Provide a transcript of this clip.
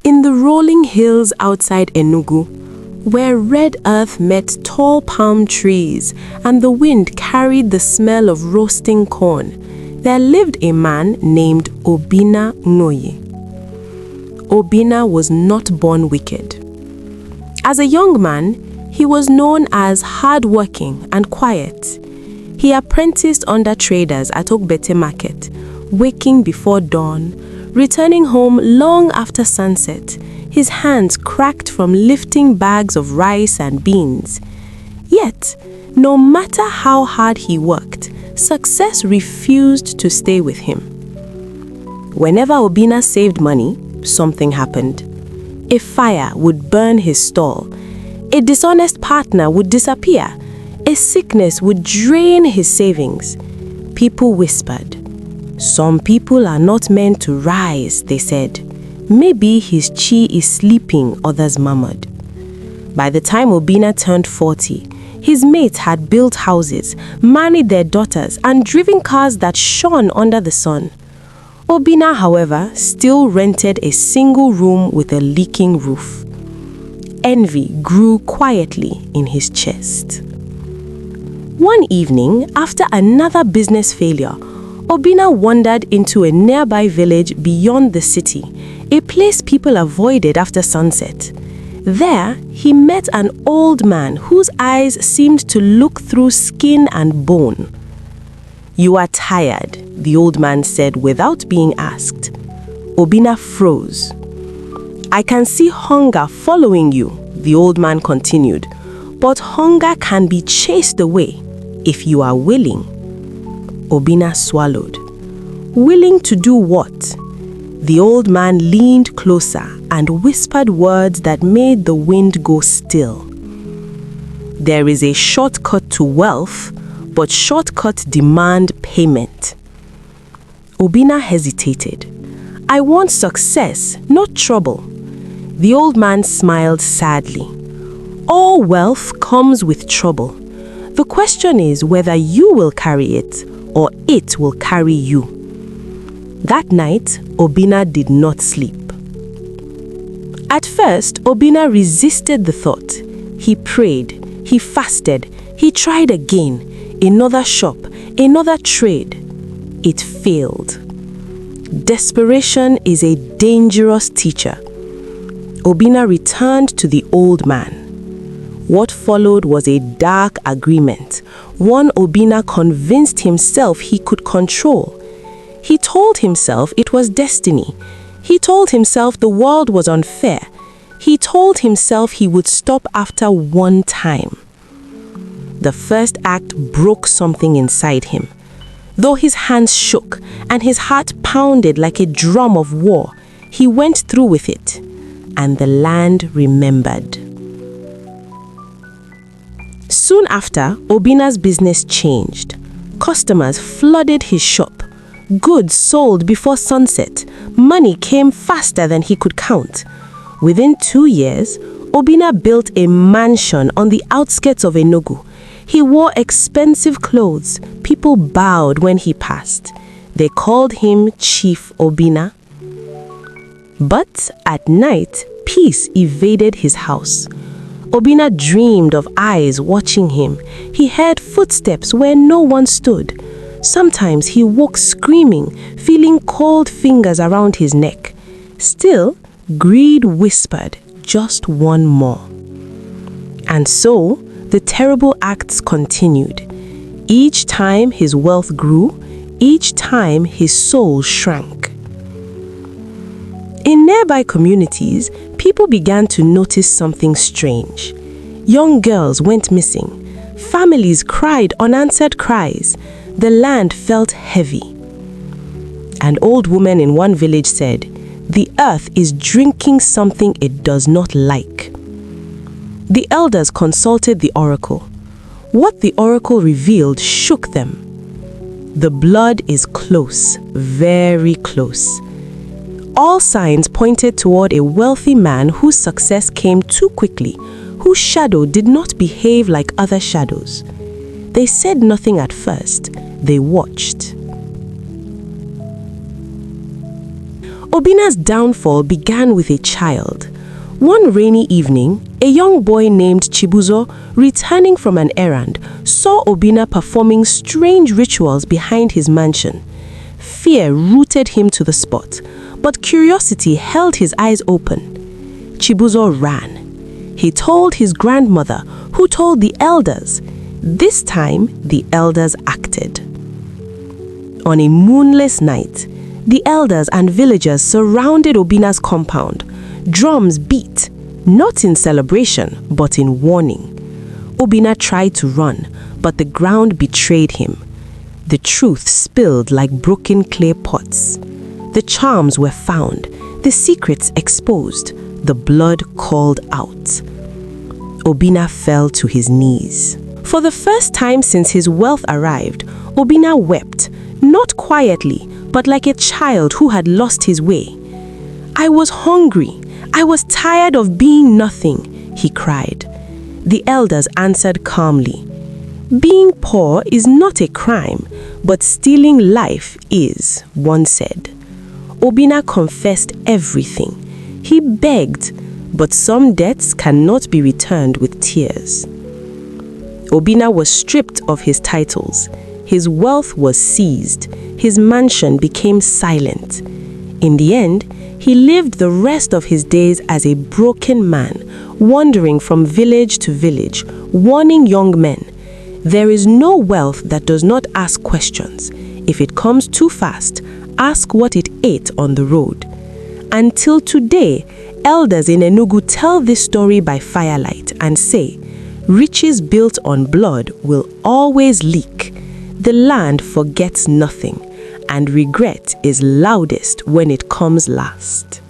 In the rolling hills outside Enugu, where red earth met tall palm trees and the wind carried the smell of roasting corn, there lived a man named Obinna Nwoye. Obinna was not born wicked. As a young man, he was known as hardworking and quiet. He apprenticed under traders at Ogbete Market, waking before dawn, returning home long after sunset, his hands cracked from lifting bags of rice and beans. Yet, no matter how hard he worked, success refused to stay with him. Whenever Obinna saved money, something happened. A fire would burn his stall. A dishonest partner would disappear. A sickness would drain his savings. People whispered. Some people are not meant to rise, they said. Maybe his chi is sleeping, others murmured. By the time Obinna turned 40, his mates had built houses, married their daughters, and driven cars that shone under the sun. Obinna, however, still rented a single room with a leaking roof. Envy grew quietly in his chest. One evening, after another business failure, Obinna wandered into a nearby village beyond the city, a place people avoided after sunset. There, he met an old man whose eyes seemed to look through skin and bone. "You are tired," the old man said without being asked. Obinna froze. "I can see hunger following you," the old man continued, "but hunger can be chased away if you are willing." Obinna swallowed. Willing to do what? The old man leaned closer and whispered words that made the wind go still. "There is a shortcut to wealth, but shortcuts demand payment." Obinna hesitated. "I want success, not trouble." The old man smiled sadly. "All wealth comes with trouble. The question is whether you will carry it or it will carry you." That night, Obinna did not sleep. At first, Obinna resisted the thought. He prayed, he fasted, he tried again. Another shop, another trade. It failed. Desperation is a dangerous teacher. Obinna returned to the old man. What followed was a dark agreement, one Obinna convinced himself he could control. He told himself it was destiny. He told himself the world was unfair. He told himself he would stop after one time. The first act broke something inside him. Though his hands shook and his heart pounded like a drum of war, he went through with it, and the land remembered. Soon after, Obinna's business changed. Customers flooded his shop. Goods sold before sunset. Money came faster than he could count. Within 2 years, Obinna built a mansion on the outskirts of Enugu. He wore expensive clothes. People bowed when he passed. They called him Chief Obinna. But at night, peace evaded his house. Obinna dreamed of eyes watching him. He heard footsteps where no one stood. Sometimes he woke screaming, feeling cold fingers around his neck. Still, greed whispered, "Just one more." And so, the terrible acts continued. Each time his wealth grew, each time his soul shrank. In nearby communities, people began to notice something strange. Young girls went missing. Families cried unanswered cries. The land felt heavy. An old woman in one village said, "The earth is drinking something it does not like." The elders consulted the oracle. What the oracle revealed shook them. The blood is close, very close. All signs pointed toward a wealthy man whose success came too quickly, whose shadow did not behave like other shadows. They said nothing at first. They watched. Obina's downfall began with a child. One rainy evening, a young boy named Chibuzo, returning from an errand, saw Obina performing strange rituals behind his mansion. Fear rooted him to the spot, but curiosity held his eyes open. Chibuzo ran. He told his grandmother, who told the elders. This time, the elders acted. On a moonless night, the elders and villagers surrounded Obina's compound. Drums beat, not in celebration, but in warning. Obina tried to run, but the ground betrayed him. The truth spilled like broken clay pots. The charms were found, the secrets exposed, the blood called out. Obina fell to his knees. For the first time since his wealth arrived, Obina wept, not quietly, but like a child who had lost his way. "I was hungry. I was tired of being nothing," he cried. The elders answered calmly, "Being poor is not a crime, but stealing life is," one said. Obina confessed everything. He begged, but some debts cannot be returned with tears. Obina was stripped of his titles. His wealth was seized. His mansion became silent. In the end, he lived the rest of his days as a broken man, wandering from village to village, warning young men. There is no wealth that does not ask questions. If it comes too fast, ask what it ate on the road. Until today, elders in Enugu tell this story by firelight and say, riches built on blood will always leak. The land forgets nothing, and regret is loudest when it comes last.